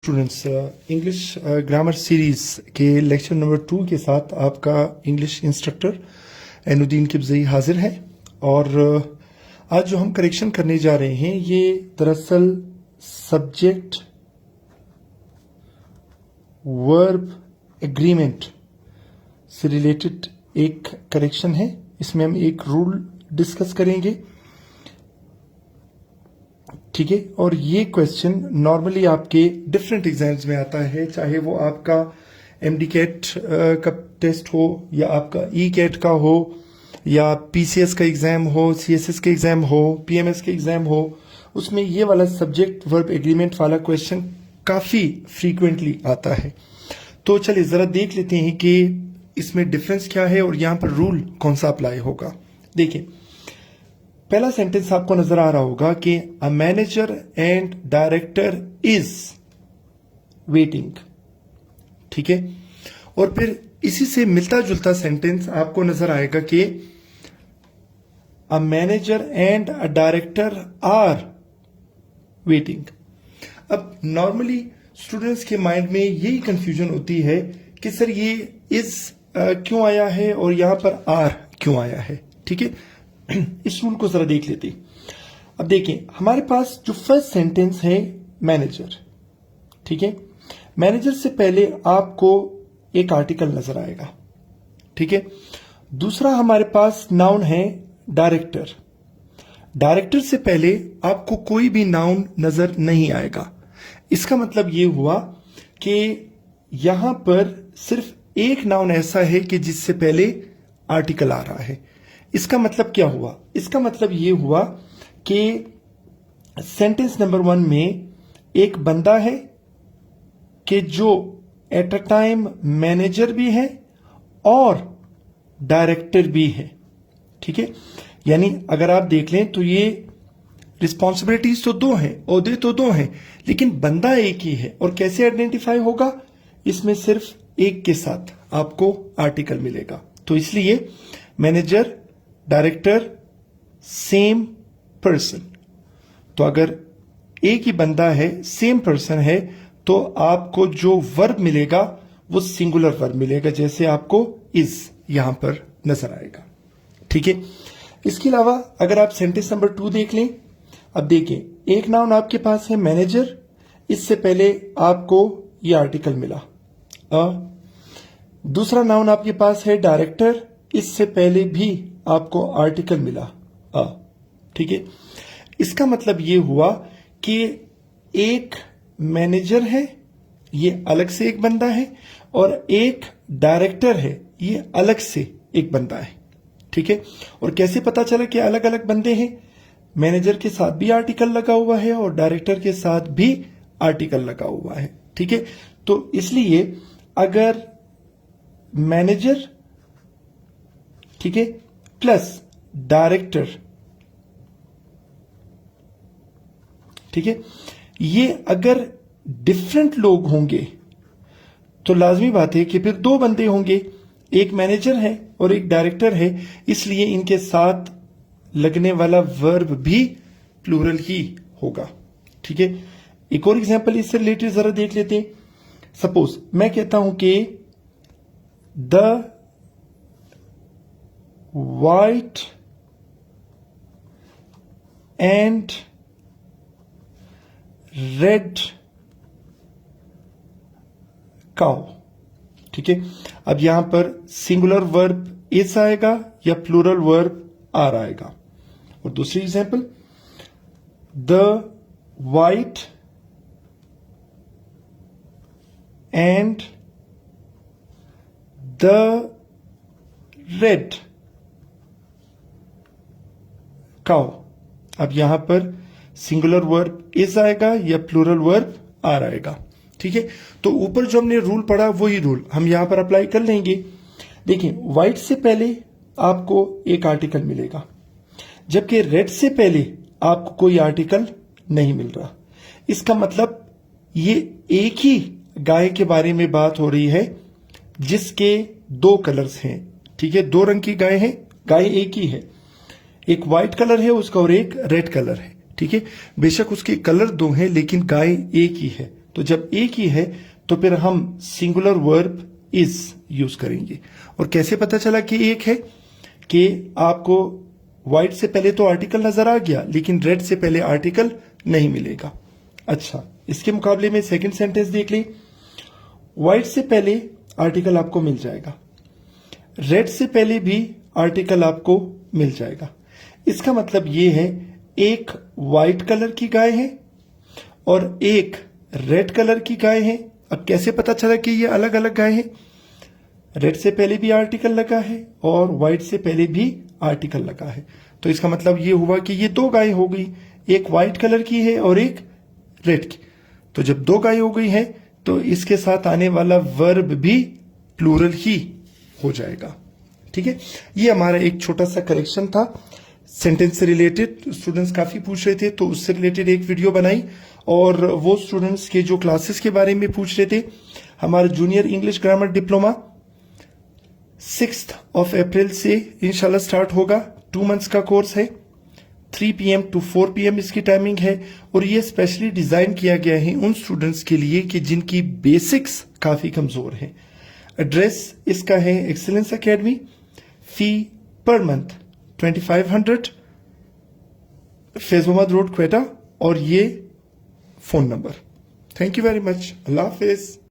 Students English grammar series के lecture number 2 के साथ आपका इंग्लिश इंस्ट्रक्टर एनुद्दीन किब्ज़ई हाजिर है। और आज जो हम करेक्शन करने जा रहे हैं ये दरअसल सब्जेक्ट वर्ब एग्रीमेंट से रिलेटेड एक करेक्शन है। इसमें हम एक रूल डिस्कस करेंगे, ठीक है। और ये क्वेश्चन नॉर्मली आपके डिफरेंट एग्जाम्स में आता है, चाहे वो आपका एमडी कैट का टेस्ट हो या आपका ई कैट का हो या पीसीएस का एग्जाम हो, सीएसएस का एग्जाम हो, पीएमएस का एग्जाम हो। उसमें ये वाला सब्जेक्ट वर्ब एग्रीमेंट वाला क्वेश्चन काफी फ्रीक्वेंटली आता है। तो चलिए जरा देख लेते हैं कि इसमें डिफरेंस क्या है और यहाँ पर रूल कौन सा अप्लाई होगा। देखिए, पहला सेंटेंस आपको नजर आ रहा होगा कि a manager and director is waiting, ठीक है। और फिर इसी से मिलता जुलता सेंटेंस आपको नजर आएगा कि a manager and a director are waiting. अब नॉर्मली स्टूडेंट्स के माइंड में यही कंफ्यूजन होती है कि सर ये इज क्यों आया है और यहां पर आर क्यों आया है, ठीक है। इस रूल को जरा देख लेते हैं। अब देखिए, हमारे पास जो फर्स्ट सेंटेंस है मैनेजर, ठीक है। मैनेजर से पहले आपको एक आर्टिकल नजर आएगा, ठीक है। दूसरा हमारे पास नाउन है डायरेक्टर। डायरेक्टर से पहले आपको कोई भी नाउन नजर नहीं आएगा। इसका मतलब ये हुआ कि यहां पर सिर्फ एक नाउन ऐसा है कि जिससे पहले आर्टिकल आ रहा है। इसका मतलब क्या हुआ? इसका मतलब ये हुआ कि सेंटेंस नंबर 1 में एक बंदा है कि जो एट अ टाइम मैनेजर भी है और डायरेक्टर भी है, ठीक है। यानी अगर आप देख लें तो ये रिस्पॉन्सिबिलिटीज तो दो हैं, ओहदे तो दो हैं, लेकिन बंदा एक ही है। और कैसे आइडेंटिफाई होगा? इसमें सिर्फ एक के साथ आपको आर्टिकल मिलेगा। तो इसलिए मैनेजर डायरेक्टर सेम पर्सन। तो अगर एक ही बंदा है, सेम पर्सन है, तो आपको जो वर्ब मिलेगा वो सिंगुलर वर्ब मिलेगा, जैसे आपको इज यहां पर नजर आएगा, ठीक है। इसके अलावा अगर आप सेंटेंस नंबर 2 देख लें, अब देखिए, एक नाउन आपके पास है मैनेजर, इससे पहले आपको ये आर्टिकल मिला दूसरा नाउन आपके पास है डायरेक्टर, इससे पहले भी आपको आर्टिकल मिला ठीक है। इसका मतलब ये हुआ कि एक मैनेजर है, ये अलग से एक बंदा है, और एक डायरेक्टर है, ये अलग से एक बंदा है, ठीक है। और कैसे पता चला कि अलग अलग बंदे हैं? मैनेजर के साथ भी आर्टिकल लगा हुआ है और डायरेक्टर के साथ भी आर्टिकल लगा हुआ है, ठीक है। तो इसलिए अगर मैनेजर, ठीक है, प्लस डायरेक्टर, ठीक है, ये अगर डिफरेंट लोग होंगे तो लाजमी बात है कि फिर दो बंदे होंगे, एक मैनेजर है और एक डायरेक्टर है, इसलिए इनके साथ लगने वाला वर्ब भी प्लूरल ही होगा, ठीक है। एक और एग्जांपल इससे रिलेटेड जरा देख लेते हैं। सपोज मैं कहता हूं कि the white and red cow, ठीक है। अब यहां पर सिंगुलर वर्ब इज आएगा या प्लूरल वर्ब आर आएगा। और दूसरी example, the white and the red cow. अब यहां पर सिंगुलर वर्ब इज आएगा या प्लूरल वर्ब आर आएगा, ठीक है। तो ऊपर जो हमने रूल पढ़ा वही रूल हम यहां पर अप्लाई कर लेंगे। देखिए, व्हाइट से पहले आपको एक आर्टिकल मिलेगा, जबकि रेड से पहले आपको कोई आर्टिकल नहीं मिल रहा। इसका मतलब ये एक ही गाय के बारे में बात हो रही है जिसके दो कलर्स हैं, ठीक है। दो रंग की गाय है, गाय एक ही है, एक व्हाइट कलर है उसका और एक रेड कलर है, ठीक है। बेशक उसके कलर दो हैं लेकिन गाय एक ही है, तो जब एक ही है तो फिर हम सिंगुलर वर्ब इज यूज करेंगे। और कैसे पता चला कि एक है? कि आपको व्हाइट से पहले तो आर्टिकल नजर आ गया, लेकिन रेड से पहले आर्टिकल नहीं मिलेगा। अच्छा, इसके मुकाबले में सेकंड सेंटेंस देख लें। व्हाइट से पहले आर्टिकल आपको मिल जाएगा, रेड से पहले भी आर्टिकल आपको मिल जाएगा। इसका मतलब ये है एक व्हाइट कलर की गाय है और एक रेड कलर की गाय है। अब कैसे पता चला कि ये अलग अलग गाय है? रेड से पहले भी आर्टिकल लगा है और व्हाइट से पहले भी आर्टिकल लगा है। तो इसका मतलब ये हुआ कि ये दो गाय हो गई, एक व्हाइट कलर की है और एक रेड की। तो जब दो गाय हो गई है तो इसके साथ आने वाला वर्ब भी प्लूरल ही हो जाएगा। ठीक है, ये हमारा एक छोटा सा करेक्शन था सेंटेंस से रिलेटेड। स्टूडेंट्स काफी पूछ रहे थे तो उससे रिलेटेड एक वीडियो बनाई। और वो स्टूडेंट्स के जो क्लासेस के बारे में पूछ रहे थे, हमारा जूनियर इंग्लिश ग्रामर डिप्लोमा 6 अप्रैल से इंशाल्लाह स्टार्ट होगा। 2 मंथ्स का कोर्स है, 3 PM to 4 PM इसकी टाइमिंग है। और ये स्पेशली डिजाइन किया गया है उन स्टूडेंट्स के लिए कि जिनकी बेसिक्स काफी कमजोर है। एड्रेस इसका है excellence academy, fee per month 2500, Faiz Mohammad road, Quetta. और ये phone number. Thank you very much. Allah Hafiz.